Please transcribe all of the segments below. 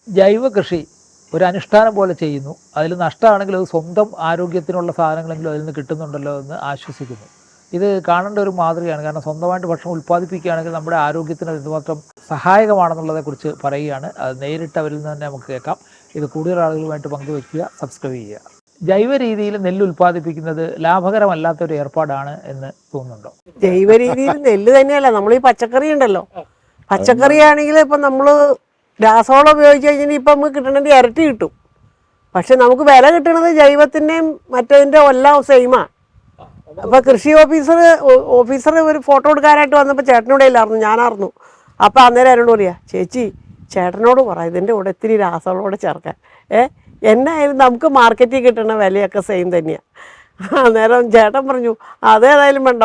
ജൈവ കൃഷി ഒരു അനുഷ്ഠാനം പോലെ ചെയ്യുന്നു. അതിൽ നഷ്ടമാണെങ്കിൽ അത് സ്വന്തം ആരോഗ്യത്തിനുള്ള സാധനങ്ങളെങ്കിലും അതിൽ നിന്ന് കിട്ടുന്നുണ്ടല്ലോ എന്ന് ആശ്വസിക്കുന്നു. ഇത് കാണേണ്ട ഒരു മാതൃകയാണ്. കാരണം സ്വന്തമായിട്ട് ഭക്ഷണം ഉൽപ്പാദിപ്പിക്കുകയാണെങ്കിൽ നമ്മുടെ ആരോഗ്യത്തിന് എന്തുമാത്രം സഹായകമാണെന്നുള്ളതെക്കുറിച്ച് പറയുകയാണ്. അത് നേരിട്ട് അവരിൽ നിന്ന് തന്നെ നമുക്ക് കേൾക്കാം. ഇത് കൂടുതൽ ആളുകളുമായിട്ട് പങ്കുവയ്ക്കുക, സബ്സ്ക്രൈബ് ചെയ്യുക. ജൈവ രീതിയിൽ നെല്ല് ഉൽപ്പാദിപ്പിക്കുന്നത് ലാഭകരമല്ലാത്തൊരു ഏർപ്പാടാണ് എന്ന് തോന്നുന്നുണ്ടോ? ജൈവ രീതിയിൽ നെല്ല് തന്നെയല്ല, നമ്മൾ ഈ പച്ചക്കറി ഉണ്ടല്ലോ, പച്ചക്കറി ആണെങ്കിൽ ഇപ്പം നമ്മൾ രാസവളം ഉപയോഗിച്ച് കഴിഞ്ഞാൽ ഇപ്പം നമുക്ക് കിട്ടണത് ഇരട്ടി കിട്ടും. പക്ഷെ നമുക്ക് വില കിട്ടണത് ജൈവത്തിൻ്റെയും മറ്റതിൻ്റെ എല്ലാം സെയിമാണ്. അപ്പോൾ കൃഷി ഓഫീസർ ഒരു ഫോട്ടോ എടുക്കാനായിട്ട് വന്നപ്പോൾ ചേട്ടനോടെ ഇല്ലായിരുന്നു, ഞാനായിരുന്നു. അപ്പോൾ അന്നേരം എന്നോട് പറയാ, ചേച്ചി ചേട്ടനോട് പറ ഇതിൻ്റെ കൂടെ ഇത്തിരി രാസവളം കൂടെ ചേർക്കാൻ. എന്നായാലും നമുക്ക് മാർക്കറ്റിൽ കിട്ടുന്ന വിലയൊക്കെ സെയിം തന്നെയാണ്. അന്നേരം ചേട്ടൻ പറഞ്ഞു അതേതായാലും വേണ്ട,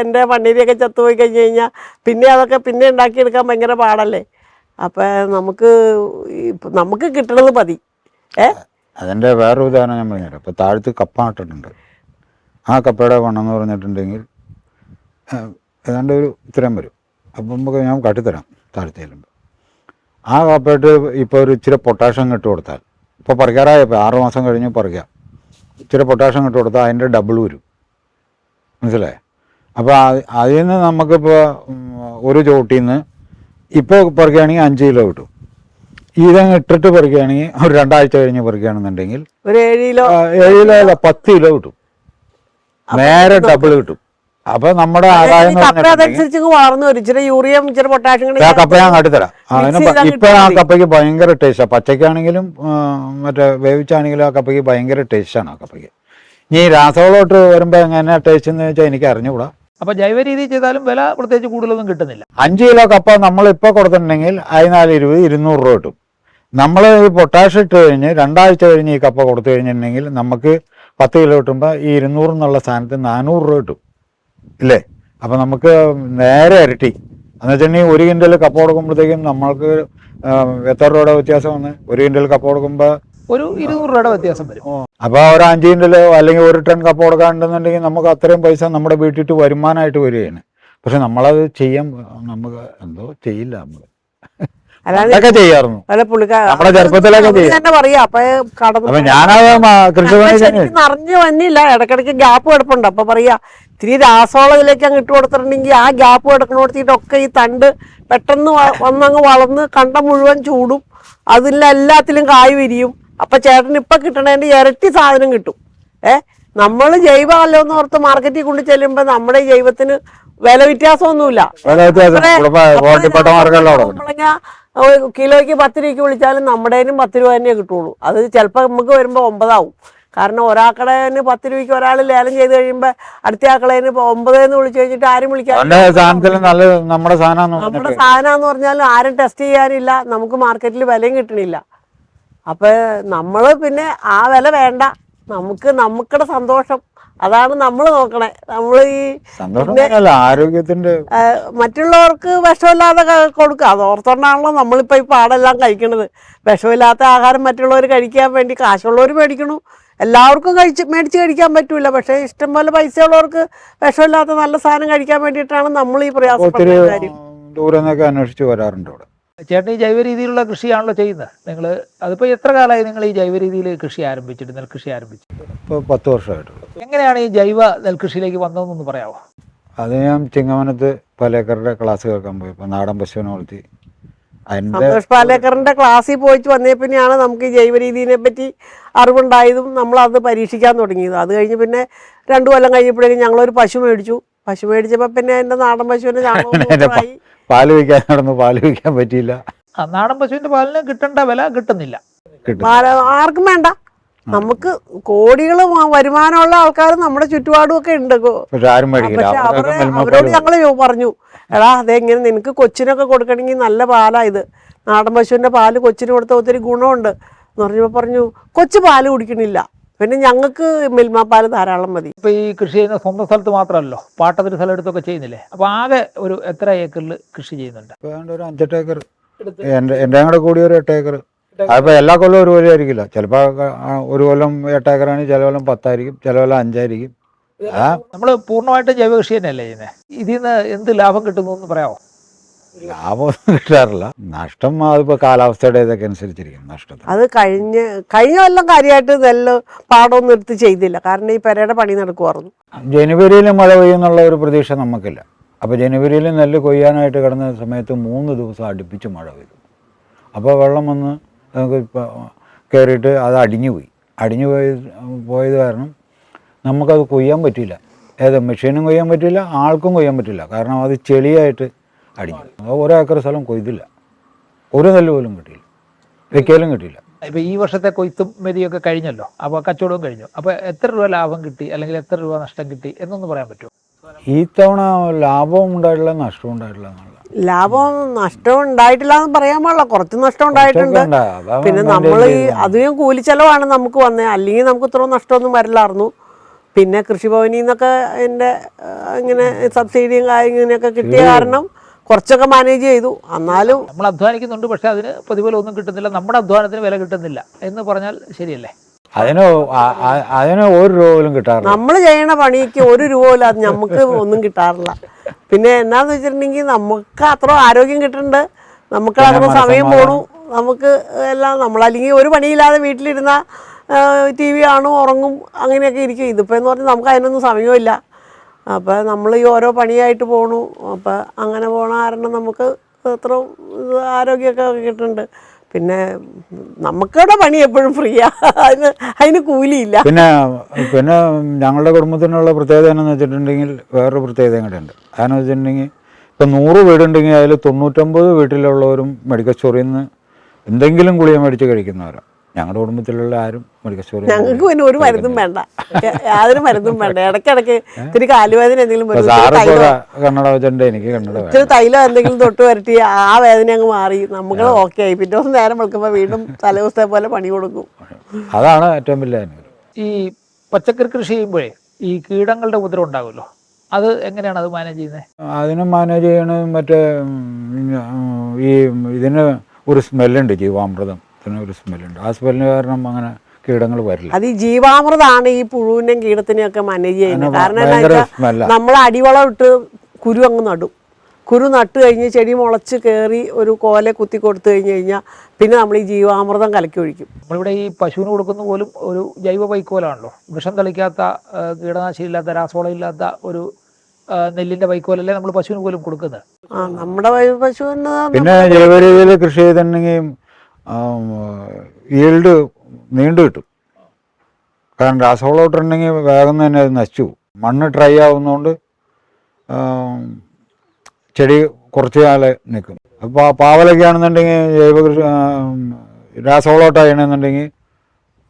എൻ്റെ മണ്ണിരയൊക്കെ ചത്തുപോയി കഴിഞ്ഞ് കഴിഞ്ഞാൽ പിന്നെ അതൊക്കെ പിന്നെ ഉണ്ടാക്കിയെടുക്കാൻ ഭയങ്കര പാടല്ലേ. അപ്പം നമുക്ക് കിട്ടണത് മതി. അതിൻ്റെ വേറൊരു ഉദാഹരണം ഞാൻ പറഞ്ഞുതരാം. ഇപ്പോൾ താഴത്ത് കപ്പ നട്ടിട്ടുണ്ട്. ആ കപ്പയുടെ വണ്ണം എന്ന് പറഞ്ഞിട്ടുണ്ടെങ്കിൽ ഏതാണ്ട് ഒരു ഇത്രയും വരും. അപ്പം നമുക്ക് ഞാൻ കാട്ടിത്തരാം. താഴത്ത് ചെല്ലുമ്പോൾ ആ കപ്പയിട്ട് ഇപ്പോൾ ഒരു ഇച്ചിരി പൊട്ടാഷ്യം ഇട്ട് കൊടുത്താൽ, ഇപ്പോൾ പറിക്കാറായപ്പോൾ 6 മാസം കഴിഞ്ഞ് പറിക്കാം, ഇച്ചിരി പൊട്ടാഷ്യം ഇട്ട് കൊടുത്താൽ അതിൻ്റെ ഡബിൾ വരും. മനസ്സിലായേ? അപ്പോൾ അതിൽ നിന്ന് നമുക്കിപ്പോൾ ഒരു ചോട്ടിൽ നിന്ന് ഇപ്പോൾ പറിക്കുകയാണെങ്കിൽ 5 കിലോ കിട്ടും. ഇതങ്ങ് ഇട്ടിട്ട് പറിക്കുകയാണെങ്കിൽ ഒരു 2 ആഴ്ച കഴിഞ്ഞ് പറിക്കുകയാണെന്നുണ്ടെങ്കിൽ ഒരു 7 കിലോ 10 കിലോ കിട്ടും. നേരെ ഡബിൾ കിട്ടും. അപ്പൊ നമ്മുടെ ആദായം വളർന്നു വരും. ഇച്ചിരി യൂറിയം ഇച്ചിരി പൊട്ടാഷ്യം കപ്പ ഞാൻ കാട്ടിത്തരാം. ഇപ്പൊ ആ കപ്പയ്ക്ക് ഭയങ്കര ടേസ്റ്റാണ്. പച്ചക്കാണെങ്കിലും മറ്റേ വേവിച്ചാണെങ്കിലും ആ കപ്പയ്ക്ക് ഭയങ്കര ടേസ്റ്റാണ്. ആ കപ്പയ്ക്ക് ഇനി രാസവളോട്ട് വരുമ്പോ എങ്ങനെ ടേസ്റ്റ് എന്ന് വെച്ചാൽ എനിക്ക് അറിഞ്ഞുകൂടാ. അപ്പൊ ജൈവ രീതി ചെയ്താലും വില പ്രത്യേകിച്ച് കൂടുതലൊന്നും കിട്ടുന്നില്ല. 5 കിലോ കപ്പ നമ്മളിപ്പോ കൊടുത്തിട്ടുണ്ടെങ്കിൽ 220-200 രൂപ കിട്ടും. നമ്മൾ ഈ പൊട്ടാഷ്യം ഇട്ട് കഴിഞ്ഞ് 2 ആഴ്ച കഴിഞ്ഞ് ഈ കപ്പ കൊടുത്തു കഴിഞ്ഞിട്ടുണ്ടെങ്കിൽ നമുക്ക് 10 കിലോ കിട്ടുമ്പോൾ ഈ 200 എന്നുള്ള സ്ഥാനത്ത് 400 രൂപ കിട്ടും ഇല്ലേ? അപ്പം നമുക്ക് നേരെ ഇരട്ടി. എന്ന് വെച്ചിട്ടുണ്ടെങ്കിൽ 1 കിൻഡൽ കപ്പ കൊടുക്കുമ്പോഴത്തേക്കും നമ്മൾക്ക് എത്ര രൂപയുടെ വ്യത്യാസം വന്ന്? 1 കിൻഡൽ കപ്പ കൊടുക്കുമ്പോൾ ഒരു 200 രൂപയുടെ വ്യത്യാസം വരും. അപ്പോൾ ഒരു 5 കിൻഡൽ അല്ലെങ്കിൽ 1 ടൺ കപ്പ കൊടുക്കാനുണ്ടെന്നുണ്ടെങ്കിൽ നമുക്ക് അത്രയും പൈസ നമ്മുടെ വീട്ടിട്ട് വരുമാനമായിട്ട് വരികയാണ്. പക്ഷെ നമ്മളത് ചെയ്യാൻ നമുക്ക് എന്തോ ചെയ്യില്ല. നമ്മൾ അതൊക്കെ ചെയ്യാറുണ്ട് നമ്മുടെ ചെറുപ്പത്തിലൊക്കെ ചെയ്യാം. ഞാനത് നിറഞ്ഞു വന്നില്ല, ഇടക്കിടയ്ക്ക് ഗ്യാപ്പ് കിടപ്പുണ്ട്. അപ്പൊ പറയാ ഇത്തിരി രാസവളം ഇതിലേക്ക് അങ്ങ് ഇട്ട് കൊടുത്തിട്ടുണ്ടെങ്കിൽ ആ ഗ്യാപ്പ് കിടക്കണോടത്തിട്ടൊക്കെ ഈ തണ്ട് പെട്ടെന്ന് വന്നങ്ങ് വളർന്ന് കണ്ടം മുഴുവൻ ചൂടും, അതിലെല്ലാത്തിലും കായ് വിരിയും. അപ്പൊ ചേട്ടന് ഇപ്പൊ കിട്ടണതിന്റെ ഇരട്ടി സാധനം കിട്ടും. നമ്മൾ ജൈവമല്ലോ എന്ന് ഓർത്ത് മാർക്കറ്റിൽ കൊണ്ട് ചെല്ലുമ്പോ നമ്മുടെ ജൈവത്തിന് വില വ്യത്യാസമൊന്നുമില്ല. കിലോയ്ക്ക് 10 രൂപയ്ക്ക് വിളിച്ചാലും നമ്മുടേനും 10 രൂപ തന്നെ കിട്ടുള്ളൂ. അത് ചിലപ്പോൾ നമുക്ക് വരുമ്പോൾ 9 ആവും. കാരണം ഒരാക്കടേന് 10 രൂപയ്ക്ക് ഒരാൾ ലേലം ചെയ്ത് കഴിയുമ്പോൾ അടുത്ത ആക്കളേന് 9 എന്ന് വിളിച്ചു കഴിഞ്ഞിട്ട് ആരും വിളിക്കാൻ നമ്മുടെ സാധനമെന്ന് പറഞ്ഞാലും ആരും ടെസ്റ്റ് ചെയ്യാനില്ല, നമുക്ക് മാർക്കറ്റിൽ വിലയും കിട്ടണില്ല. അപ്പൊ നമ്മൾ പിന്നെ ആ വില വേണ്ട, നമുക്കുടെ സന്തോഷം അതാണ് നമ്മൾ നോക്കണേ. നമ്മൾ ഈ ആരോഗ്യത്തിന്റെ മറ്റുള്ളവർക്ക് വിഷമില്ലാതെ കൊടുക്കുക, അത് ഓർത്തോണ്ടാണല്ലോ നമ്മളിപ്പോൾ ഈ പാടെല്ലാം കഴിക്കണത്. വിഷമില്ലാത്ത ആഹാരം മറ്റുള്ളവർ കഴിക്കാൻ വേണ്ടി കാശുള്ളവർ മേടിക്കണു. എല്ലാവർക്കും മേടിച്ച് കഴിക്കാൻ പറ്റൂല. പക്ഷേ ഇഷ്ടം പോലെ പൈസ ഉള്ളവർക്ക് വിഷമില്ലാത്ത നല്ല സാധനം കഴിക്കാൻ വേണ്ടിയിട്ടാണ് നമ്മൾ ഈ പ്രയാസപ്പെടുന്ന കാര്യം. ദൂരന്നൊക്കെ അന്വേഷിച്ച് വരാറുണ്ട് അവിടെ. ചേട്ടൻ ഈ ജൈവ രീതിയിലുള്ള കൃഷിയാണല്ലോ ചെയ്യുന്നത്. നിങ്ങൾ അതിപ്പോൾ എത്ര കാലമായി നിങ്ങൾ ഈ ജൈവ രീതിയിൽ കൃഷി ആരംഭിച്ചിട്ട്, നെൽകൃഷി ആരംഭിച്ചിട്ട്? ഇപ്പോൾ 10 വർഷമായിട്ടുള്ളൂ. എങ്ങനെയാണ് ഈ ജൈവ നെൽകൃഷിയിലേക്ക് വന്നതെന്നൊന്ന് പറയാമോ? അത് ഞാൻ ചിങ്ങവനത്ത് പാലേക്കറുടെ ക്ലാസ് കേൾക്കാൻ പോയി. ഇപ്പോൾ നാടൻ പശുവിനെ വളർത്തി സന്തോഷ് പാലേക്കറിന്റെ ക്ലാസ്സിൽ പോയിട്ട് വന്നേ പിന്നെയാണ് നമുക്ക് ഈ ജൈവ രീതിയെ പറ്റി അറിവുണ്ടായതും നമ്മളത് പരീക്ഷിക്കാൻ തുടങ്ങിയത്. അത് കഴിഞ്ഞ് പിന്നെ 2 കൊല്ലം കഴിഞ്ഞപ്പോഴേക്കും ഞങ്ങളൊരു പശു മേടിച്ചു. പശു മേടിച്ചപ്പോൾ പിന്നെ എൻ്റെ നാടൻ പശുവിൻ്റെ ചാണകമായി പാല് വയ്ക്കാൻ നടന്നു. പാല് വയ്ക്കാൻ പറ്റിയില്ല. നാടൻ പശുവിന്റെ പാലിന് കിട്ടേണ്ട വില കിട്ടുന്നില്ല. ആർക്കും വേണ്ട. നമുക്ക് കോടികൾ വരുമാനമുള്ള ആൾക്കാർ നമ്മുടെ ചുറ്റുപാടും ഒക്കെ ഉണ്ട്. പക്ഷെ അവരോട് ഞങ്ങൾ പറഞ്ഞു, എടാ അതെങ്ങനെ നിനക്ക് കൊച്ചിനൊക്കെ കൊടുക്കണമെങ്കിൽ നല്ല പാലാ ഇത്, നാടൻ പശുവിന്റെ പാല് കൊച്ചിന് കൊടുത്ത ഒത്തിരി ഗുണമുണ്ട് എന്ന് പറഞ്ഞപ്പോൾ പറഞ്ഞു കൊച്ചു പാല് കുടിക്കണില്ല, പിന്നെ ഞങ്ങൾക്ക് മിൽമ പാല് ധാരാളം മതി. ഇപ്പൊ ഈ കൃഷി ചെയ്യുന്ന സ്വന്തം സ്ഥലത്ത് മാത്രമല്ലോ, പാട്ടത്തിന് സ്ഥലം എടുത്തൊക്കെ ചെയ്യുന്നില്ലേ? അപ്പൊ ആകെ ഒരു എത്ര ഏക്കറിൽ കൃഷി ചെയ്യുന്നുണ്ട്? ഒരു 5-8 ഏക്കർ. എൻ്റെ കൂടെ കൂടി ഒരു 8 ഏക്കർ. അതിപ്പോൾ എല്ലാ കൊല്ലവും ഒരു പോലെ ആയിരിക്കില്ല. ചിലപ്പോൾ ഒരു കൊല്ലം 8 ഏക്കറാണെങ്കിൽ ചില കൊല്ലം 10 ആയിരിക്കും, ചില കൊല്ലം 5 ആയിരിക്കും. നമ്മൾ പൂർണ്ണമായിട്ടും ജൈവ കൃഷി തന്നെയല്ലേ ചെയ്യുന്നത്? ഇതിൽ നിന്ന് എന്ത് ലാഭം കിട്ടുന്നു എന്ന് പറയാമോ? ലാഭമൊന്നും കിട്ടാറില്ല. നഷ്ടം അതിപ്പോൾ കാലാവസ്ഥയുടെ ഇതൊക്കെ അനുസരിച്ചിരിക്കും നഷ്ടത്തിൽ. അത് കഴിഞ്ഞ കൊല്ലം കാര്യമായിട്ട് നെല്ല് പാടമൊന്നും എടുത്ത് ചെയ്തില്ല, കാരണം ഈ പെരയുടെ പണി നടക്കുമായിരുന്നു. ജനുവരിയിൽ മഴ പെയ്യുന്നുള്ള ഒരു പ്രതീക്ഷ നമുക്കില്ല. അപ്പോൾ ജനുവരിയിൽ നെല്ല് കൊയ്യാനായിട്ട് കിടന്ന സമയത്ത് 3 ദിവസം അടുപ്പിച്ച് മഴ പെയ്തു. അപ്പോൾ വെള്ളം വന്ന് നമുക്ക് കയറിയിട്ട് അത് അടിഞ്ഞു പോയത് കാരണം നമുക്കത് കൊയ്യാൻ പറ്റിയില്ല. മെഷീനും കൊയ്യാൻ പറ്റില്ല, ആൾക്കും കൊയ്യാൻ പറ്റില്ല. കാരണം അത് ചെളിയായിട്ട് അടിഞ്ഞു. ഓരോ ഏക്കർ സ്ഥലം കൊയ്തില്ല, ഒരു നെല്ല് പോലും കിട്ടിയില്ല, വെക്കലും കിട്ടിയില്ല. ഇപ്പോൾ ഈ വർഷത്തെ കൊയ്ത്തും മെതിയൊക്കെ കഴിഞ്ഞല്ലോ, അപ്പോൾ കച്ചവടവും കഴിഞ്ഞു. അപ്പോൾ എത്ര രൂപ ലാഭം കിട്ടി അല്ലെങ്കിൽ എത്ര രൂപ നഷ്ടം കിട്ടി എന്നൊന്ന് പറയാൻ പറ്റുമോ? ഈ തവണ ലാഭവും ഉണ്ടായിട്ടില്ല, നഷ്ടവും ഉണ്ടായിട്ടില്ല എന്നുള്ള. ലാഭം നഷ്ടം ഉണ്ടായിട്ടില്ല എന്ന് പറയാൻ പാടില്ല, കുറച്ച് നഷ്ടം ഉണ്ടായിട്ടുണ്ട്. പിന്നെ നമ്മൾ ഈ അധികം കൂലിച്ചെലവാണ് നമുക്ക് വന്നത്, അല്ലെങ്കിൽ നമുക്ക് ഇത്ര നഷ്ടമൊന്നും വരില്ലായിരുന്നു. പിന്നെ കൃഷിഭവനിൽ നിന്നൊക്കെ എൻ്റെ ഇങ്ങനെ സബ്സിഡിയും ഇങ്ങനെയൊക്കെ കിട്ടിയ കാരണം കുറച്ചൊക്കെ മാനേജ് ചെയ്തു. എന്നാലും നമ്മൾ അധ്വാനിക്കുന്നുണ്ട്, പക്ഷെ അതിന് പ്രതിഫലം ഒന്നും കിട്ടുന്നില്ല, നമ്മുടെ അധ്വാനത്തിന് വില കിട്ടുന്നില്ല എന്ന് പറഞ്ഞാൽ ശരിയല്ലേ? അതിന് 1 രൂപ പോലും കിട്ടാറില്ല. നമ്മൾ ചെയ്യണ പണിക്ക് 1 രൂപ പോലും അത് നമുക്ക് ഒന്നും കിട്ടാറില്ല. പിന്നെ എന്നാന്ന് വെച്ചിട്ടുണ്ടെങ്കിൽ നമുക്ക് അത്ര ആരോഗ്യം കിട്ടുന്നുണ്ട്, നമുക്ക് അത്ര സമയം പോണു, നമുക്ക് എല്ലാം നമ്മളല്ലെങ്കിൽ ഒരു പണിയില്ലാതെ വീട്ടിലിരുന്ന TV കാണും, ഉറങ്ങും, അങ്ങനെയൊക്കെ ഇരിക്കും. ഇതിപ്പോൾ എന്ന് പറഞ്ഞാൽ നമുക്ക് അതിനൊന്നും സമയമില്ല. അപ്പോൾ നമ്മൾ ഈ ഓരോ പണിയായിട്ട് പോണു. അപ്പോൾ അങ്ങനെ പോണ കാരണം നമുക്ക് അത്ര ആരോഗ്യമൊക്കെ കിട്ടുന്നുണ്ട്. പിന്നെ നമുക്കിവിടെ പണി എപ്പോഴും ഫ്രീയാ, അതിന് കൂലിയില്ല. പിന്നെ ഞങ്ങളുടെ കുടുംബത്തിനുള്ള പ്രത്യേകത എന്നാന്ന് വെച്ചിട്ടുണ്ടെങ്കിൽ വേറൊരു പ്രത്യേകത കൂടെ ഉണ്ട്. അതെന്ന് വെച്ചിട്ടുണ്ടെങ്കിൽ ഇപ്പം 100 വീടുണ്ടെങ്കിൽ അതിൽ 99 വീട്ടിലുള്ളവരും മെഡിക്കൽ സ്റ്റോറിൽ നിന്ന് എന്തെങ്കിലും ഗുളിക മേടിച്ച് കഴിക്കുന്നവരാണ്. ഞങ്ങളുടെ കുടുംബത്തിലുള്ള ആരും മെഡിക്കൽ സ്റ്റോറിൽ ഞങ്ങൾക്ക് പിന്നെ ഒരു മരുന്നും വേണ്ട, യാതൊരു മരുന്നും വേണ്ട. ഇടയ്ക്കിടയ്ക്ക് ഇത്തിരി കാലുവേദന എന്തെങ്കിലും കണ്ണട വെച്ചിട്ടുണ്ട്, എനിക്ക് കണ്ണട ഇത്തിരി തൈലം എന്തെങ്കിലും തൊട്ട് വരട്ടി ആ വേദന അങ്ങ് മാറി, നമ്മൾ ഓക്കെ ആയി. പിറ്റേ ദിവസം നേരം വെളുക്കുമ്പോൾ വീണ്ടും തലേദിവസത്തെ പോലെ പണി കൊടുക്കും. അതാണ് ഏറ്റവും വലിയ അനുഭവം. ഈ പച്ചക്കറി കൃഷി ചെയ്യുമ്പോഴേ ഈ കീടങ്ങളുടെ ഉപദ്രവം ഉണ്ടാകുമല്ലോ, അത് എങ്ങനെയാണ് അത് മാനേജ് ചെയ്യുന്നത്? അതിന് മാനേജ് ചെയ്യണത് മറ്റേ ഈ ഇതിന് ഒരു സ്മെല്ലുണ്ട്, ജീവാമൃതം ഒരു സ്മെല്ലുണ്ട്. ആ സ്മെല്ലിന് കാരണം അങ്ങനെ കീടങ്ങൾ വരില്ല. അത് ഈ ജീവാമൃതാണ് ഈ പുഴുവിനെയും കീടത്തിനെയും ഒക്കെ മാനേജ് ചെയ്യുന്നത്. കാരണം എന്താ വെച്ചാൽ നമ്മൾ അടിവളം ഇട്ട് കുരു അങ്ങ് നടും. കുരു നട്ട് കഴിഞ്ഞ് ചെടി മുളച്ച് കയറി ഒരു കോല കുത്തി കൊടുത്തു കഴിഞ്ഞാൽ പിന്നെ നമ്മൾ ഈ ജീവാമൃതം കലക്കി ഒഴിക്കും. നമ്മളിവിടെ ഈ പശുവിന് കൊടുക്കുന്ന പോലും ഒരു ജൈവ വൈക്കോലാണല്ലോ, വിഷം തളിക്കാത്ത, കീടനാശിനി ഇല്ലാത്ത, രാസവളം ഇല്ലാത്ത ഒരു നെല്ലിന്റെ വൈക്കോലല്ലേ നമ്മൾ പശുവിന് പോലും കൊടുക്കുന്നത്. നമ്മുടെ പശുവിന് പിന്നെ ജൈവ രീതിയിൽ കൃഷി ചെയ്തിട്ടുണ്ടെങ്കിൽ ഈൽഡ് നീണ്ടു കിട്ടും. കാരണം രാസവളം ഇട്ടിട്ടുണ്ടെങ്കിൽ വേഗം തന്നെ അത് നശിച്ചു പോകും. മണ്ണ് ഡ്രൈ ആവുന്നതുകൊണ്ട് ചെടി കുറച്ച് കാലം നിൽക്കും. അപ്പോൾ പാവലൊക്കെ ആണെന്നുണ്ടെങ്കിൽ ജൈവ കൃഷി രാസവളോട്ട് ചെയ്യണമെന്നുണ്ടെങ്കിൽ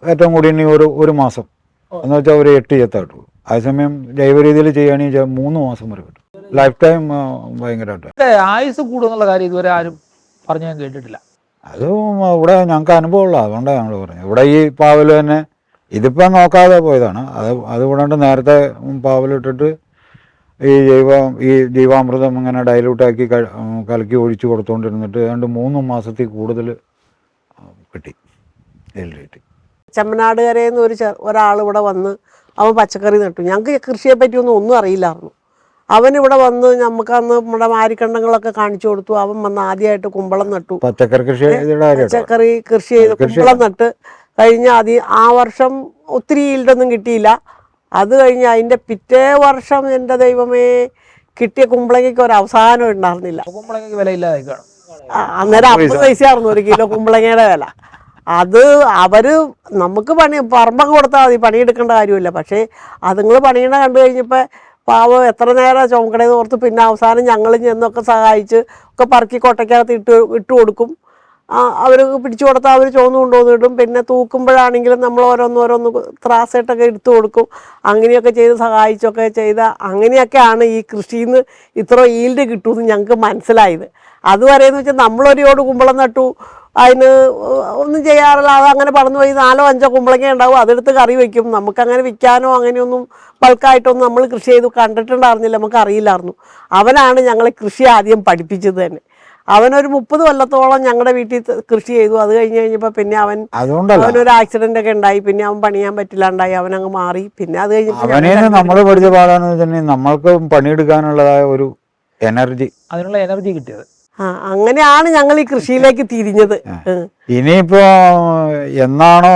ഏറ്റവും കൂടി ഇനി ഒരു മാസം എന്ന് വെച്ചാൽ ഒരു 8 ചെത്ത കിട്ടുള്ളൂ. അതേസമയം ജൈവ രീതിയിൽ ചെയ്യുകയാണെങ്കിൽ 3 മാസം വരെ കിട്ടും. ലൈഫ് ടൈം ഭയങ്കരമായിട്ട്. ആയുസ് കൂടുന്നുള്ള കാര്യം ഇതുവരെ ആരും പറഞ്ഞു ഞാൻ കേട്ടിട്ടില്ല. അത് ഇവിടെ ഞങ്ങൾക്ക് അനുഭവമുള്ള, അതുകൊണ്ടാണ് ഞങ്ങൾ പറഞ്ഞത്. ഇവിടെ ഈ പാവല് തന്നെ ഇതിപ്പോൾ നോക്കാതെ പോയതാണ്. അത് കൂടാണ്ട് നേരത്തെ പാവലിട്ടിട്ട് ഈ ജീവാമൃതം ഇങ്ങനെ ഡൈലൂട്ടാക്കി കലക്കി ഒഴിച്ച് കൊടുത്തുകൊണ്ടിരുന്നിട്ട് ഏതാണ്ട് 3 മാസത്തിൽ കൂടുതൽ കിട്ടി. ചെമ്മനാടുകരയിൽ നിന്ന് ഒരാൾ ഇവിടെ വന്ന് അവൻ പച്ചക്കറി നട്ടു. ഞങ്ങൾക്ക് കൃഷിയെ പറ്റിയൊന്നും ഒന്നും അറിയില്ലായിരുന്നു. അവനിവിടെ വന്ന് നമുക്കന്ന് നമ്മുടെ മാരിക്കണ്ടങ്ങളൊക്കെ കാണിച്ചു കൊടുത്തു. അവൻ വന്ന് ആദ്യമായിട്ട് കുമ്പളം നട്ടു. പച്ചക്കറി കൃഷി ചെയ്ത് കുമ്പളം നട്ട് കഴിഞ്ഞ് ആ വർഷം ഒത്തിരി ഈൽഡൊന്നും കിട്ടിയില്ല. അത് കഴിഞ്ഞ് അതിൻ്റെ പിറ്റേ വർഷം എൻ്റെ ദൈവമേ കിട്ടിയ കുമ്പളങ്ങയ്ക്ക് ഒരു അവസാനം ഉണ്ടായിരുന്നില്ല. കുമ്പളങ്ങയ്ക്ക് വിലയില്ലാതെ കാണും. അന്നേരം 50 പൈസയായിരുന്നു 1 കിലോ കുമ്പളങ്ങയുടെ വില. അത് നമുക്ക് പറമ്പൊക്കെ കൊടുത്താൽ മതി, പണിയെടുക്കേണ്ട കാര്യമില്ല. പക്ഷേ അതുങ്ങൾ പണിയണ കണ്ടു കഴിഞ്ഞപ്പോൾ പാവം എത്ര നേരം ചുമക്കടേന്ന് ഓർത്ത് പിന്നെ അവസാനം ഞങ്ങൾ ചെന്നൊക്കെ സഹായിച്ച് ഒക്കെ പറക്കി കൊട്ടയ്ക്കകത്ത് ഇട്ട് കൊടുക്കും. അവർക്ക് പിടിച്ചു കൊടുത്താൽ അവർ ചോന്ന് കൊണ്ടുവന്നിടും. പിന്നെ തൂക്കുമ്പോഴാണെങ്കിലും നമ്മൾ ഓരോന്നോരോന്ന് ത്രാസായിട്ടൊക്കെ എടുത്തു കൊടുക്കും. അങ്ങനെയൊക്കെ ചെയ്ത് സഹായിച്ചൊക്കെ ചെയ്ത അങ്ങനെയൊക്കെയാണ് ഈ കൃഷിയിൽ നിന്ന് ഇത്ര ഈൽഡ് കിട്ടുമെന്ന് ഞങ്ങൾക്ക് മനസ്സിലായത്. അതുവരെയെന്ന് വെച്ചാൽ നമ്മളൊരു കുമ്പളം നട്ടു, അതിന് ഒന്നും ചെയ്യാറില്ല. അതങ്ങനെ പറന്നു പോയി 4-5 കുമ്പളങ്ങ ഉണ്ടാവും, അതെടുത്ത് കറി വയ്ക്കും. നമുക്കങ്ങനെ വിൽക്കാനോ അങ്ങനെയൊന്നും ബൾക്കായിട്ടൊന്നും നമ്മൾ കൃഷി ചെയ്ത് കണ്ടിട്ടുണ്ടായിരുന്നില്ല, നമുക്ക് അറിയില്ലായിരുന്നു. അവനാണ് ഞങ്ങളെ കൃഷി ആദ്യം പഠിപ്പിച്ചത് തന്നെ. അവനൊരു 30 കൊല്ലത്തോളം ഞങ്ങളുടെ വീട്ടിൽ കൃഷി ചെയ്തു. അത് കഴിഞ്ഞപ്പോൾ പിന്നെ അവനൊരു ആക്സിഡന്റ് ഒക്കെ ഉണ്ടായി. പിന്നെ അവൻ പണിയാൻ പറ്റില്ലാണ്ടായി, അവനങ്ങ് മാറി. പിന്നെ അത് കഴിഞ്ഞപ്പോൾ നമ്മൾ പഠിച്ച പാടാന്ന് വെച്ചിട്ടുണ്ടെങ്കിൽ നമ്മൾക്ക് പണിയെടുക്കാനുള്ളതായ ഒരു എനർജി, അതിനുള്ള എനർജി കിട്ടിയത്. അങ്ങനെയാണ് ഞങ്ങൾ ഈ കൃഷിയിലേക്ക് തിരിഞ്ഞത്. ഇനിയിപ്പോ എന്നാണോ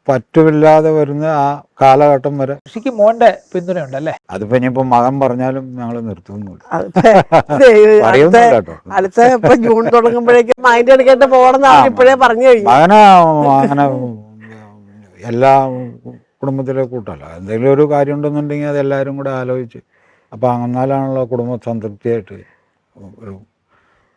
പറ്റുമില്ലാതെ വരുന്ന ആ കാലഘട്ടം വരെ കൃഷിക്ക് മോന്റെ പിന്തുണയുണ്ടല്ലേ? അതിപ്പോ ഇനിയിപ്പോ മകൻ പറഞ്ഞാലും ഞങ്ങൾ നിർത്തുന്നില്ല. അടുത്ത ഇപ്പൊ ജൂൺ തുടങ്ങുമ്പോഴേക്കും അതിന്റെ ഇടയ്ക്കായിട്ട് പോകണമെന്ന് ഇപ്പോഴേ പറഞ്ഞു കഴിഞ്ഞു. മകന് അങ്ങനെ എല്ലാ കുടുംബത്തിലെ കൂട്ടല്ല, എന്തെങ്കിലും ഒരു കാര്യം ഉണ്ടെന്നുണ്ടെങ്കിൽ അത് എല്ലാവരും കൂടെ ആലോചിച്ച് അപ്പം അങ്ങനാലാണല്ലോ കുടുംബ സംതൃപ്തിയായിട്ട് ഒരു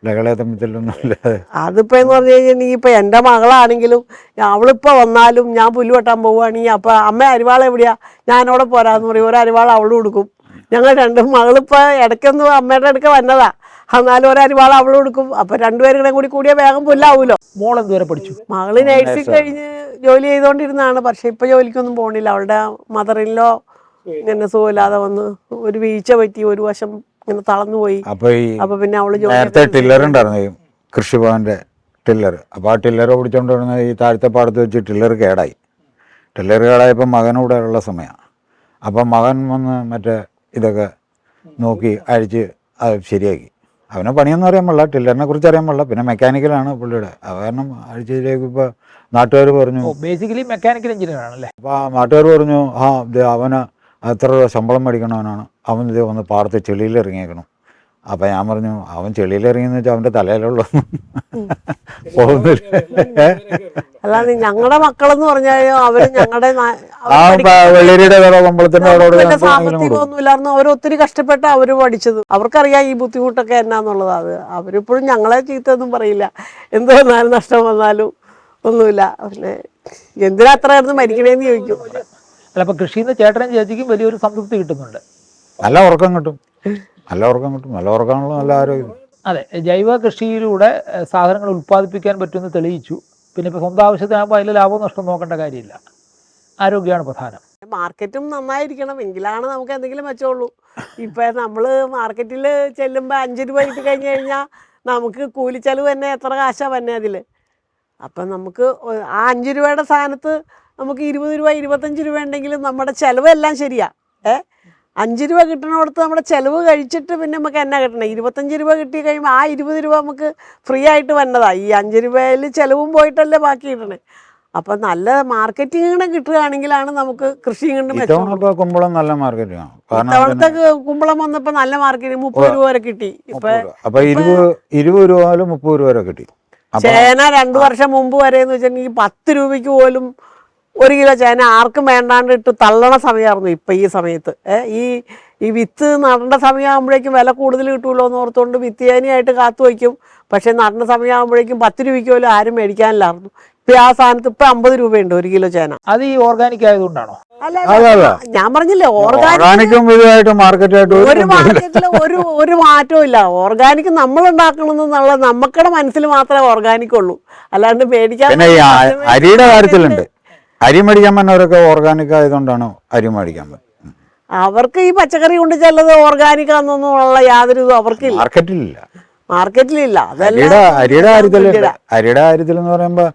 ലഹളയെ തമ്മിലൊന്നുമില്ലാതെ. അതിപ്പോ എന്ന് പറഞ്ഞു കഴിഞ്ഞാൽ ഇപ്പൊ എൻ്റെ മകളാണെങ്കിലും അവളിപ്പോ വന്നാലും ഞാൻ പുല്ല് വെട്ടാൻ പോവുകയാണെങ്കിൽ അപ്പൊ അമ്മ അരിവാൾ എവിടെയാ, ഞാനവിടെ പോരാന്ന് പറയും. ഒരു അരിവാൾ അവളും കൊടുക്കും. ഞങ്ങൾ രണ്ടും, മകളിപ്പോ ഇടയ്ക്കൊന്ന് അമ്മയുടെ അടുക്ക വന്നതാ, എന്നാലും ഒരു അരിവാൾ അവളും കൊടുക്കും. അപ്പൊ രണ്ടുപേരും കൂടിയ വേഗം പുല്ലാവൂലോ. മോൾ എന്തുവരെ പഠിച്ചു? മകള് നഴ്സിംഗ് കഴിഞ്ഞ് ജോലി ചെയ്തോണ്ടിരുന്നതാണ്. പക്ഷെ ഇപ്പൊ ജോലിക്കൊന്നും പോണില്ല. അവളുടെ മദറിലോ ഇങ്ങനെ സുഖമില്ലാതെ വന്ന് ഒരു വീഴ്ച പറ്റി, ഒരു വശം ഇങ്ങനെ തളർന്നുപോയി. അപ്പൊ പിന്നെ അവള് നേരത്തെ ടില്ലർ ഉണ്ടായിരുന്നു, കൃഷിഭവന്റെ ടില്ലർ. അപ്പൊ ആ ടില്ലർ ഓടിച്ചോണ്ട് വരുന്ന ഈ താഴത്തെ പാടത്ത് വെച്ച് ടില്ലർ കേടായപ്പോൾ മകനൂടെ ഉള്ള സമയമാണ്. അപ്പം മകൻ വന്ന് മറ്റേ ഇതൊക്കെ നോക്കി അഴിച്ച് അത് ശരിയാക്കി. അവനെ പണിയൊന്നും അറിയാൻ പാടില്ല, ടില്ലറിനെ കുറിച്ച് അറിയാൻ പാടില്ല, പിന്നെ മെക്കാനിക്കലാണ് പുള്ളിയുടെ. അത് കാരണം അഴിച്ചതിലേക്ക് ഇപ്പോൾ നാട്ടുകാർ പറഞ്ഞു, ബേസിക്കലി മെക്കാനിക്കൽ എഞ്ചിനീയർ ആണല്ലേ. അപ്പോൾ നാട്ടുകാർ പറഞ്ഞു, അവന് എത്ര രൂപ ശമ്പളം മേടിക്കണവനാണ്, അവൻ ഇത് വന്ന് പാടത്ത് ചെളിയിൽ ഇറങ്ങിയേക്കണം. അപ്പം ഞാൻ പറഞ്ഞു, അവൻ ചെളിയിൽ ഇറങ്ങിയെന്ന് വെച്ചാൽ അവൻ്റെ തലയിലുള്ള പോകുന്നില്ല. അല്ലാതെ ഞങ്ങളുടെ മക്കളെന്ന് പറഞ്ഞാൽ അവര് ഞങ്ങളുടെ സാമ്പത്തികമൊന്നും ഇല്ലായിരുന്നു. അവരൊത്തിരി കഷ്ടപ്പെട്ട് അവര് പഠിച്ചത്. അവർക്കറിയാം ഈ ബുദ്ധിമുട്ടൊക്കെ എന്നാന്നുള്ളത്. അത് അവരിപ്പോഴും ഞങ്ങളെ ചീത്തൊന്നും പറയില്ല. എന്ത് വന്നാലും നഷ്ടം വന്നാലും ഒന്നുമില്ല. പിന്നെ എന്തിനാ അത്ര ആയിരുന്നു മരിക്കണേന്ന് ചോദിക്കും. അല്ല, അപ്പൊ കൃഷിയിൽ നിന്ന് ചേട്ടനും ചേച്ചിക്കും വലിയൊരു സംതൃപ്തി കിട്ടുന്നുണ്ട്. നല്ല ഉറക്കം കിട്ടും, നല്ല ഉറക്കമാണല്ലോ, നല്ല ആരോഗ്യം. അതെ, ജൈവ കൃഷിയിലൂടെ സാധനങ്ങൾ ഉൽപ്പാദിപ്പിക്കാൻ പറ്റുമെന്ന് തെളിയിച്ചു. പിന്നെ ഇപ്പോൾ സ്വന്തം ആവശ്യത്തിനാകുമ്പോൾ അതിൽ ലാഭവും നഷ്ടം നോക്കേണ്ട കാര്യമില്ല. ആരോഗ്യമാണ് പ്രധാനം. മാർക്കറ്റും നന്നായിരിക്കണം, എങ്കിലാണ് നമുക്ക് എന്തെങ്കിലും വെച്ചോളൂ. ഇപ്പം നമ്മൾ മാർക്കറ്റിൽ ചെല്ലുമ്പോൾ 5 രൂപ ഇട്ട് കഴിഞ്ഞ് കഴിഞ്ഞാൽ നമുക്ക് കൂലിച്ചെലവ് തന്നെ എത്ര കാശാണ് തന്നെ അതിൽ. അപ്പം നമുക്ക് ആ 5 രൂപയുടെ സ്ഥാനത്ത് നമുക്ക് 20 രൂപ 25 രൂപ ഉണ്ടെങ്കിലും നമ്മുടെ ചിലവ് എല്ലാം ശരിയാ. 5 രൂപ കിട്ടണോടത്ത് നമ്മുടെ ചിലവ് കഴിച്ചിട്ട് പിന്നെ നമുക്ക് എന്നാ കിട്ടണം. 25 രൂപ കിട്ടി കഴിയുമ്പോൾ ആ 20 രൂപ നമുക്ക് ഫ്രീ ആയിട്ട് വന്നതാണ്. ഈ 5 രൂപയിൽ ചിലവും പോയിട്ടല്ലേ ബാക്കി കിട്ടണേ. അപ്പം നല്ല മാർക്കറ്റിംഗ് കൂടെ കിട്ടുകയാണെങ്കിലാണ് നമുക്ക് കൃഷിയും കൊണ്ട് മെച്ചം. കുമ്പളം നല്ല മാർക്കറ്റിംഗ്. ഇത്തവണത്തെ കുമ്പളം വന്നപ്പോൾ നല്ല മാർക്കറ്റിംഗ് 30 രൂപ വരെ കിട്ടി. ഇപ്പൊ 20 രൂപ 30 രൂപ വരെ കിട്ടി. ചേന 2 വർഷം മുമ്പ് വരെ എന്ന് വെച്ചിട്ടുണ്ടെങ്കിൽ 10 രൂപയ്ക്ക് പോലും 1 കിലോ ചേന ആർക്കും വേണ്ടാണ്ട് ഇട്ട് തള്ളണ സമയമായിരുന്നു. ഇപ്പം ഈ സമയത്ത് ഈ വിത്ത് നടേണ്ട സമയമാകുമ്പോഴേക്കും വില കൂടുതൽ കിട്ടുമല്ലോ എന്ന് ഓർത്തുകൊണ്ട് വിത്ത് ചേനയായിട്ട് കാത്തു വയ്ക്കും. പക്ഷെ നടേണ്ട സമയമാകുമ്പോഴേക്കും 10 രൂപയ്ക്ക് പോലും ആരും മേടിക്കാനില്ലായിരുന്നു. ഇപ്പം ആ സ്ഥാനത്ത് ഇപ്പം 50 രൂപയുണ്ട് 1 കിലോ ചേന. അത് ഈ ഓർഗാനിക് ആയതുകൊണ്ടാണോ? ഞാൻ പറഞ്ഞില്ലേ, ഓർഗാനിക്കും മാർക്കറ്റിൽ ഒരു മാറ്റവും ഇല്ല. ഓർഗാനിക് നമ്മൾ ഉണ്ടാക്കണമെന്നുള്ള നമുക്കുടെ മനസ്സിൽ മാത്രമേ ഓർഗാനിക് ഉള്ളൂ, അല്ലാണ്ട് മേടിക്കാൻ. അരിയുടെ കാര്യത്തിലുണ്ട്, അരി മേടിക്കാൻ പറ്റുന്നവരൊക്കെ ഓർഗാനിക് ആയതുകൊണ്ടാണ് അരി മേടിക്കാൻ പറ്റുന്നത്. അവർക്ക് ഈ പച്ചക്കറി കൊണ്ട് ചെല്ലത് ഓർഗാനിക് ആണെന്നൊന്നും ഉള്ള യാതൊരു ഇതും അവർക്കില്ല, മാർക്കറ്റിലില്ല. അരിയുടെ കാര്യത്തിൽ എന്ന് പറയുമ്പോൾ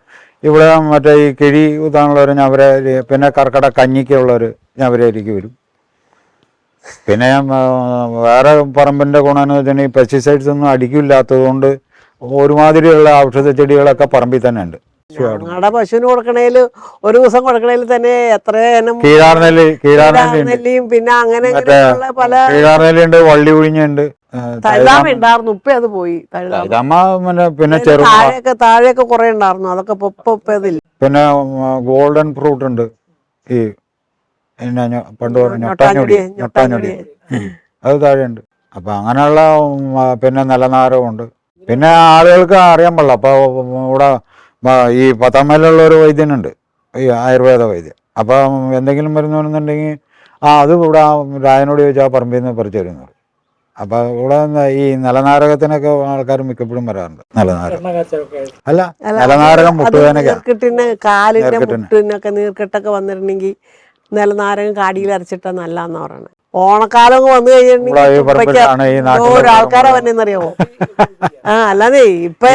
ഇവിടെ മറ്റേ ഈ കിഴി ഊതാനുള്ളവർ ഞവരെ, പിന്നെ കർക്കട കഞ്ഞിക്കുള്ളവർ ഞവരേക്ക് വരും. പിന്നെ വേറെ പറമ്പിൻ്റെ ഗുണമെന്ന് വെച്ചിട്ടുണ്ടെങ്കിൽ പെസ്റ്റിസൈഡ്സ് ഒന്നും അടിക്കില്ലാത്തത് കൊണ്ട് ഒരുമാതിരിയുള്ള ഔഷധ ചെടികളൊക്കെ പറമ്പിൽ തന്നെ ഉണ്ട്. ഞങ്ങളുടെ പശുവിന് കൊടുക്കണേല് ഒരു ദിവസം കൊടുക്കണേൽ തന്നെ എത്രയും കീഴാർനെല്ലിയും പിന്നെ അങ്ങനെ പല കീഴാർനെല്ലിയുണ്ട്, വള്ളി ഒഴിഞ്ഞുണ്ട്, തഴുതാമ ഉണ്ടായിരുന്നു. ഉപ്പ അത് പോയി. പിന്നെ താഴെയൊക്കെ കുറെ ഉണ്ടായിരുന്നു, അതൊക്കെ പൊപ്പതില്ല. പിന്നെ ഗോൾഡൻ ഫ്രൂട്ട് ഉണ്ട്, ഈ പണ്ട് ഞൊട്ടാഞ്ഞൊടി അത് താഴെയുണ്ട്. അപ്പൊ അങ്ങനെയുള്ള പിന്നെ നിലനാരമുണ്ട്. പിന്നെ ആളുകൾക്ക് അറിയാൻ പാടില്ല. അപ്പൊ ഇവിടെ ഈ 10 മൈലുള്ള ഒരു വൈദ്യനുണ്ട്, ഈ ആയുർവേദ വൈദ്യൻ. അപ്പം എന്തെങ്കിലും മരുന്നുണ്ടെങ്കിൽ അത് ഇവിടെ രായനോട് ചോദിച്ചാൽ പറമ്പിൽ നിന്ന് പറിച്ചു തരുന്നത്. അപ്പം ഇവിടെ ഈ നിലനാരകത്തിനൊക്കെ ആൾക്കാർ മിക്കപ്പോഴും വരാറുണ്ട്. നിലനാരകം നീർക്കെട്ടിന് കാലിന്റെ മുട്ടിനൊക്കെ നീർക്കെട്ടൊക്കെ വന്നിട്ടുണ്ടെങ്കിൽ നിലനാരകം കാടിയിൽ അരച്ചിട്ടാ നല്ലതെന്നാ പറയണത്. ഓണക്കാലം വന്നു കഴിഞ്ഞിട്ടുണ്ടെങ്കിൽ ഓരോ ആൾക്കാരെ വന്നെന്നറിയാമോ? അല്ലാതെ ഇപ്പൊ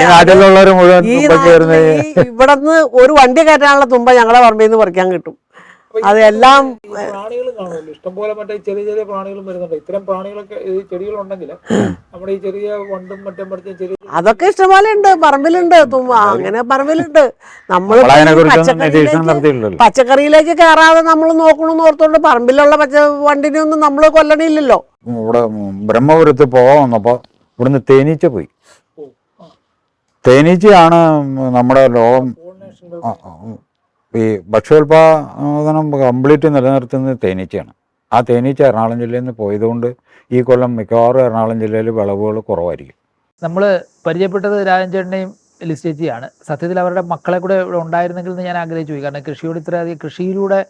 ഇവിടുന്ന് ഒരു വണ്ടി കയറ്റാനുള്ള തുമ്പ ഞങ്ങളെ പറമ്പിൽ നിന്ന് പറിക്കാൻ കിട്ടും. അതെല്ലാം പ്രാണികളും കാണുമല്ലോ, ഇഷ്ടംപോലെ മറ്റേ ചെറിയ ചെറിയ പ്രാണികളും വരുന്നുണ്ട്. ഇത്തരം പ്രാണികളൊക്കെ ഈ ചെടികളുണ്ടെങ്കിൽ നമ്മുടെ ഈ ചെറിയ വണ്ടും മറ്റും മറിച്ചും ചെറിയ അതൊക്കെ ഇഷ്ടംപോലെ ഉണ്ട്, പറമ്പിലുണ്ട്, അങ്ങനെ പറമ്പിലുണ്ട്. നമ്മൾ പച്ചക്കറിയിലേക്ക് കയറാതെ നമ്മൾ നോക്കണമെന്ന് ഓർത്തോണ്ട് പറമ്പിലുള്ള വണ്ടിനെ ഒന്നും നമ്മൾ കൊല്ലണില്ലല്ലോ. ഇവിടെ ബ്രഹ്മപുരത്ത് പോകാൻ വന്നപ്പോൾ ഇവിടുന്ന് തേനീച്ച പോയി. തേനീച്ചയാണ് നമ്മുടെ ലോകം, ഈ ഭക്ഷ്യോൽപാദനം കംപ്ലീറ്റ് നിലനിർത്തുന്നത് തേനീച്ചയാണ്. ആ തേനീച്ച എറണാകുളം ജില്ലയിൽ നിന്ന് പോയതുകൊണ്ട് ഈ കൊല്ലം മിക്കവാറും എറണാകുളം ജില്ലയിൽ വിളവുകൾ കുറവായിരിക്കും. നമ്മൾ പരിചയപ്പെട്ടത് രാജൻചേട്ടനെയും ലിസ്റ്റേച്ചിയാണ്. സത്യത്തിൽ അവരുടെ മക്കളെ കൂടെ ഇവിടെ ഉണ്ടായിരുന്നെങ്കിൽ എന്ന് ഞാൻ ആഗ്രഹിച്ചു പോയി. കാരണം കൃഷിയോട് ഇത്രയധികം, കൃഷിയിലൂടെ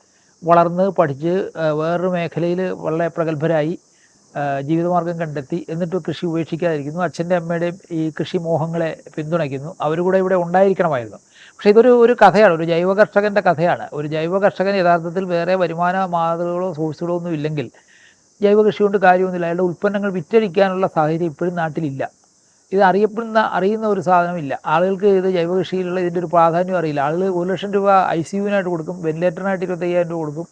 വളർന്ന് പഠിച്ച് വേറൊരു മേഖലയിൽ വളരെ പ്രഗത്ഭരായി ജീവിതമാർഗം കണ്ടെത്തി, എന്നിട്ട് കൃഷി ഉപേക്ഷിക്കാതിരിക്കുന്നു. അച്ഛൻ്റെ അമ്മയുടെയും ഈ കൃഷി മോഹങ്ങളെ പിന്തുണയ്ക്കുന്നു. അവരുകൂടെ ഇവിടെ ഉണ്ടായിരിക്കണമായിരുന്നു. പക്ഷേ ഇതൊരു കഥയാണ്, ഒരു ജൈവ കർഷകൻ്റെ കഥയാണ്. ഒരു ജൈവ കർഷകൻ യഥാർത്ഥത്തിൽ വേറെ വരുമാന മാതൃകകളോ സോഴ്സുകളോ ഒന്നും ഇല്ലെങ്കിൽ ജൈവ കൃഷി കൊണ്ട് കാര്യമൊന്നുമില്ല. അയാളുടെ ഉൽപ്പന്നങ്ങൾ വിറ്റഴിക്കാനുള്ള സാഹചര്യം ഇപ്പോഴും നാട്ടിലില്ല. ഇത് അറിയുന്ന ഒരു സാധനമില്ല. ആളുകൾക്ക് ഇത് ജൈവ കൃഷിയിലുള്ള ഇതിൻ്റെ ഒരു പ്രാധാന്യം അറിയില്ല. ആളുകൾ 1 ലക്ഷം രൂപ ICUവിനായിട്ട് കൊടുക്കും, വെന്റിലേറ്ററിനായിട്ട് 25,000 രൂപ കൊടുക്കും.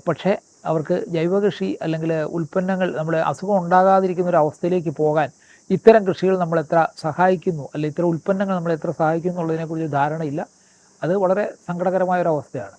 പക്ഷേ അവർക്ക് ജൈവ കൃഷി അല്ലെങ്കിൽ ഉൽപ്പന്നങ്ങൾ, നമ്മുടെ അസുഖം ഉണ്ടാകാതിരിക്കുന്ന ഒരു അവസ്ഥയിലേക്ക് പോകാൻ ഇത്തരം കൃഷികൾ നമ്മളെത്ര സഹായിക്കുന്നു, അല്ലെങ്കിൽ ഇത്തരം ഉൽപ്പന്നങ്ങൾ നമ്മളെത്ര സഹായിക്കുന്നു എന്നുള്ളതിനെക്കുറിച്ച് ധാരണയില്ല. അത് വളരെ സങ്കടകരമായ ഒരു അവസ്ഥയാണ്.